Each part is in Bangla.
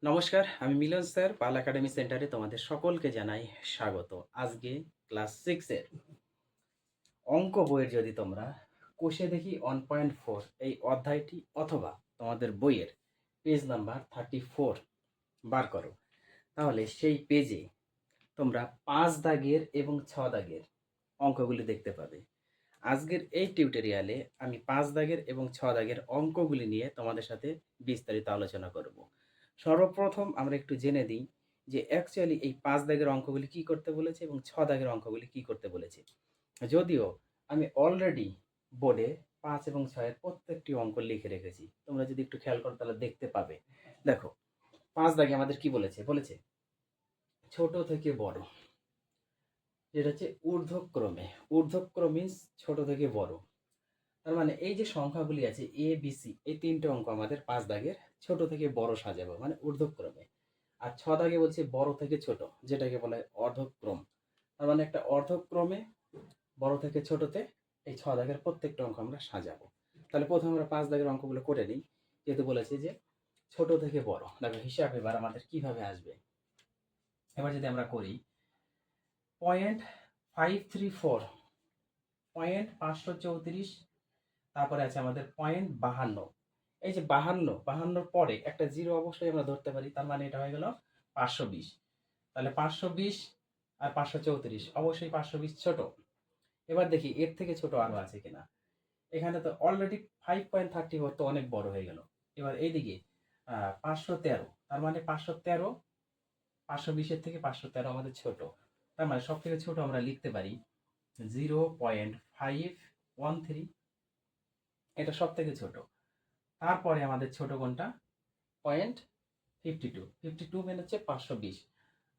নমস্কার, আমি মিলন স্যার পাল একাডেমি সেন্টারে তোমাদের সকলকে জানাই স্বাগত। আজকে ক্লাস 6 এর অঙ্ক বইয়ের যদি তোমরা কোষে দেখি 1.4 এই অধ্যায়টি অথবা তোমাদের বইয়ের পেজ নাম্বার 34 বার করো, তাহলে সেই পেজে তোমরা 5 দাগের এবং 6 দাগের অঙ্কগুলি দেখতে পাবে। আজকের এই টিউটোরিয়ালে আমি 5 দাগের এবং 6 দাগের অঙ্কগুলি নিয়ে তোমাদের সাথে বিস্তারিত আলোচনা করব। সর্বপ্রথম আমরা একটু জেনে দিই যে অ্যাকচুয়ালি এই 5 দাগের অঙ্কগুলি কি করতে বলেছে এবং 6 দাগের অঙ্কগুলি কি করতে বলেছে। যদিও আমি অলরেডি বোর্ডে 5 এবং 6 এর প্রত্যেকটি অঙ্ক লিখে রেখেছি। তোমরা যদি একটু খেয়াল করো তাহলে দেখতে পাবে। দেখো 5 দাগে আমাদের কি বলেছে? বলেছে ছোট থেকে বড়, যেটা হচ্ছে ঊর্ধ্বক্রমে। ঊর্ধ্বক্রম মিন্স ছোট থেকে বড়। তার মানে এই যে সংখ্যাগুলি আছে এ বি সি, এই তিনটে অঙ্ক আমাদের 5 দাগের ছোট থেকে বড় সাজাবো, মানে ঊর্ধ্বক্রমে। আর 6 দাগে বলছে বড় থেকে ছোট, যেটাকে বলে অর্ধক্রম। তার মানে একটা অর্ধক্রমে বড় থেকে ছোটতে এই 6 দাগের প্রত্যেকটা অঙ্ক আমরা সাজাবো। তাহলে প্রথমে আমরা 5 দাগের অঙ্কগুলো করে নিই। যেহেতু বলেছি যে ছোট থেকে বড়, দেখো হিসাব এবার আমাদের কিভাবে আসবে। এবার যদি আমরা করি 0.534, 534, তারপরে আছে আমাদের 52। এই যে 52 পরে একটা জিরো অবশ্যই আমরা ধরতে পারি, তার মানে এটা হয়ে গেল 520। তাহলে 520 আর 534, অবশ্যই 520 ছোট। এবার দেখি এর থেকে ছোট আরো আছে কিনা। এখানে তো অলরেডি 5.34 তো অনেক বড় হয়ে গেল। এবার এইদিকে 513, তার মানে 513, 520-এর থেকে 513 আমাদের ছোট। তার মানে সব থেকে ছোট আমরা লিখতে পারি 0.513, এটা সব থেকে ছোট। তারপরে আমাদের ছোট কোনটা? 0.52, 52 মানে হচ্ছে 520,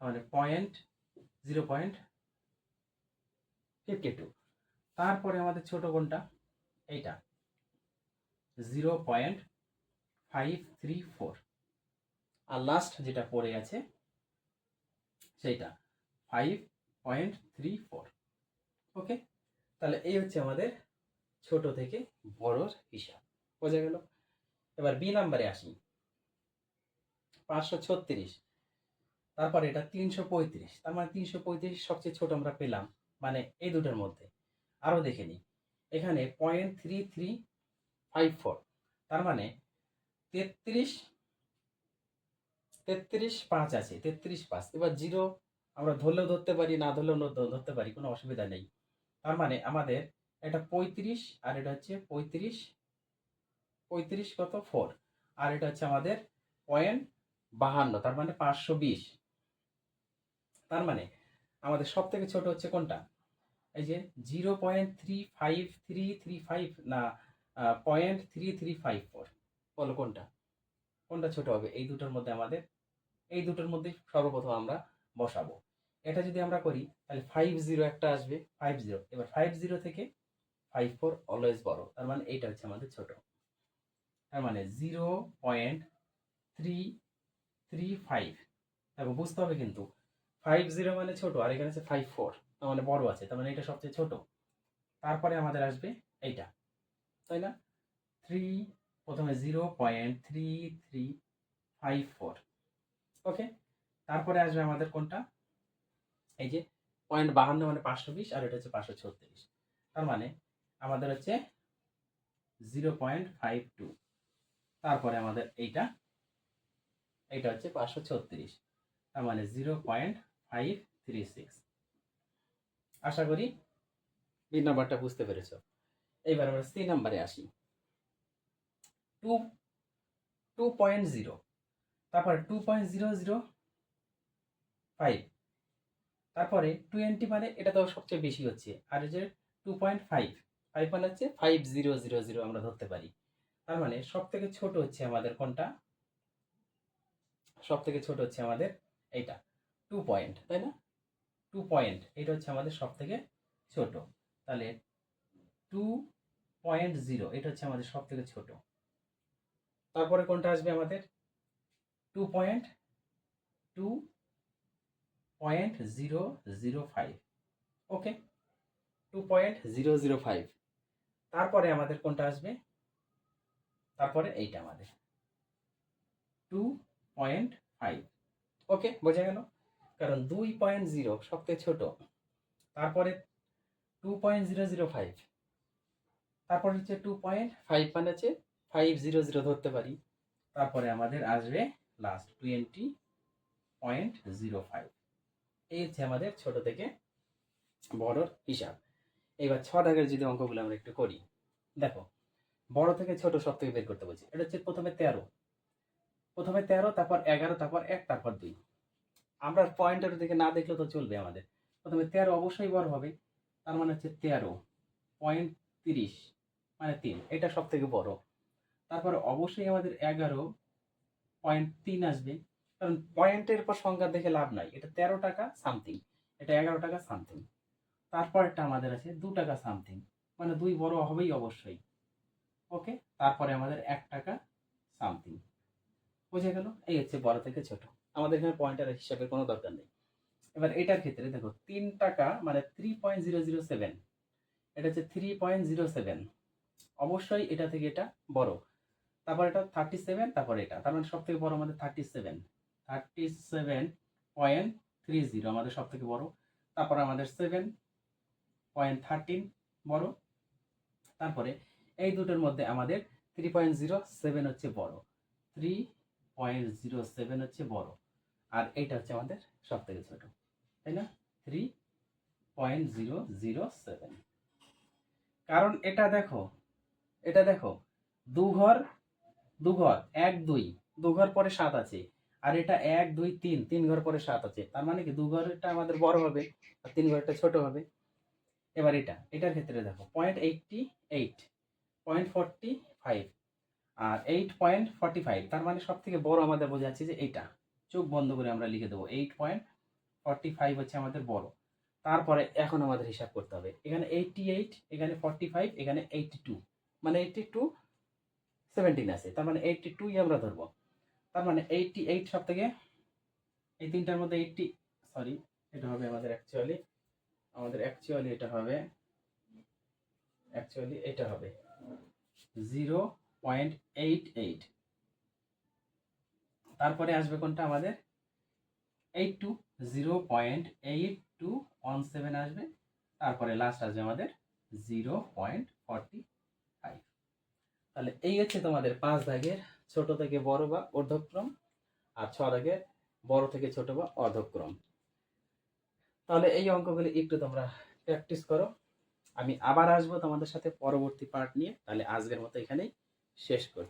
মানে 0.52। তারপরে আমাদের ছোট কোনটা? এইটা 0.534। আর লাস্ট যেটা পড়ে আছে সেইটা 5.34। ওকে, তাহলে এই হচ্ছে আমাদের ছোট থেকে বড়র হিসাব। বোঝা গেল? এবার বি নাম্বারে আসি। 536, তারপরে এটা 335, তার মানে 335 সবচেয়ে ছোট আমরা পেলাম, মানে এই দুটোর মধ্যে। আরও দেখে নিই, এখানে 0.3354, তার মানে 33, 5 আছে, 33, 5। এবার জিরো আমরা ধরলেও ধরতে পারি, না ধরলেও ধরতে পারি, কোনো অসুবিধা নেই। তার মানে আমাদের এটা 35 আর এটা হচ্ছে 35, 35 কত 4, আর এটা হচ্ছে আমাদের 0.52, তার মানে 520। তার মানে আমাদের সব থেকে ছোট হচ্ছে কোনটা? এই যে 0.35335 না 0.3354, বলো কোনটা কোনটা ছোট হবে এই দুটোর মধ্যে? আমাদের এই দুটোর মধ্যে সর্বপ্রথম আমরা বসাবো। এটা যদি আমরা করি তাহলে 50 একটা আসবে, 50। এবার 50 থেকে 54 অলওয়েজ বড়, তার মানে এইটা হচ্ছে আমাদের ছোট। তার মানে 0.335। দেখো বুঝতে হবে কিন্তু 50 মানে ছোট, আর এখানে আছে 54, তার মানে বড় আছে, তার মানে এটা সবচেয়ে ছোট। তারপরে আমাদের আসবে এইটা, তাই না? 3, প্রথমে 0.3354। ওকে, তারপরে আসবে আমাদের কোনটা? এই যে 0.52 মানে 520, আর এটা হচ্ছে 536, তার মানে আমাদের হচ্ছে 0.52। তারপরে আমাদের এইটা, এইটা হচ্ছে 536, তার মানে 0.536। আশা করি বি নাম্বারটা বুঝতে পেরেছ। এইবার আমরা সি নাম্বারে আসি। 2.0, তারপরে 2.005, তারপরে 20 মানে এটা তো সবচেয়ে বেশি হচ্ছে, আর এই যে 2.5, 5 মানে হচ্ছে 5000 আমরা ধরতে পারি। তার মানে সব থেকে ছোট হচ্ছে আমাদের কোনটা? সব থেকে ছোট হচ্ছে আমাদের এইটা 2 পয়েন্ট, তাই না? 2 পয়েন্ট, এটা হচ্ছে আমাদের সব থেকে ছোট। তাহলে 2.0, এটা হচ্ছে আমাদের সব থেকে ছোট। তারপরে কোনটা আসবে আমাদের? 2.005। ওকে, 2.005। তারপরে আমাদের কোনটা আসবে? তারপরে এইটা আমাদের 2.5 ফাইভ। ওকে, বোঝা গেল? কারণ 2.0 সবথেকে ছোট, তারপরে 2.005, তারপর হচ্ছে 2.5 মানে হচ্ছে 500 ধরতে পারি, তারপরে আমাদের আসবে লাস্ট 20.05। এই হচ্ছে আমাদের ছোট থেকে বড়র হিসাব। এবার 6 দাগের যদি অঙ্কগুলো আমরা একটু করি, দেখো বড় থেকে ছোট সব থেকে বের করতে বলছি। এটা হচ্ছে প্রথমে 13, তারপর 11, তারপর 1, তারপর 2। আমরা পয়েন্টের দিকে না দেখলে তো চলবে আমাদের। প্রথমে 13 অবশ্যই বড় হবে, তার মানে হচ্ছে 13.30 মানে 3, এটা সব থেকে বড়। তারপরে অবশ্যই আমাদের 11.3 আসবে, কারণ পয়েন্টের পর সংখ্যা দেখে লাভ নাই। এটা 13 টাকা সামথিং, এটা 11 টাকা সামথিং। তারপরটা আমাদের আছে 2 টাকা সামথিং, মানে 2 বড় হবেই অবশ্যই। ওকে, তারপরে আমাদের 1 টাকা সামথিং। বুঝে গেল? এই হচ্ছে বড় থেকে ছোট। আমাদের এখানে পয়েন্টের হিসাবের কোনো দরকার নেই। এবার এটার ক্ষেত্রে দেখো 3 টাকা মানে 3.007, এটা হচ্ছে 3.07, অবশ্যই এটা থেকে এটা বড়। তারপর এটা 37, তারপর এটা, তার মানে সব থেকে বড় আমাদের 37.30 আমাদের সব থেকে বড়। তারপর আমাদের 7.13 বড়। তারপরে এই দুটোর মধ্যে আমাদের 3.07 হচ্ছে বড়, 3.07 হচ্ছে বড়, আর এইটা হচ্ছে আমাদের সব থেকে ছোট, তাই না? 3.007। কারণ এটা দেখো, এটা দেখো, দুঘর, 1 2, দুঘর পরে 7 আছে, আর এটা 1 2 3, 3 ঘর পরে 7 আছে, তার মানে কি দুঘরটা আমাদের বড় হবে আর 3 ঘরটা ছোট হবে। এবার এটার ক্ষেত্রে দেখো 0.88, 0.45 আর 8.45, তার মানে সব থেকে বড় আমাদের বোঝা যাচ্ছে যে এইটা। চোখ বন্ধ করে আমরা লিখে দেবো 8.45 হচ্ছে আমাদের বড়। তারপরে এখন আমাদের হিসাব করতে হবে, এখানে 88, এখানে 45, এখানে 82, মানে 17 আছে, তার মানে 82ই আমরা ধরবো। তার মানে 88 সব থেকে, এই তিনটার মধ্যে 80, সরি এটা হবে আমাদের অ্যাকচুয়ালি এটা হবে, এটা হবে 0.88। তারপরে আসবে কোনটা আমাদের 82, 0.8217 আসবে। তারপরে লাস্ট আসবে আমাদের 0.45। তাহলে এই হচ্ছে তোমাদের 5 দাগের ছোট থেকে বড় বা ঊর্ধ্বক্রম, আর 6 দাগের বড় থেকে ছোট বা অর্ধক্রম। তাহলে এই অঙ্কগুলি একটু তোমরা প্র্যাকটিস করো। আমি আবার আসবো তোমাদের সাথে পরবর্তী পার্ট নিয়ে। তাহলে আজকের মতো এখানেই শেষ করছি।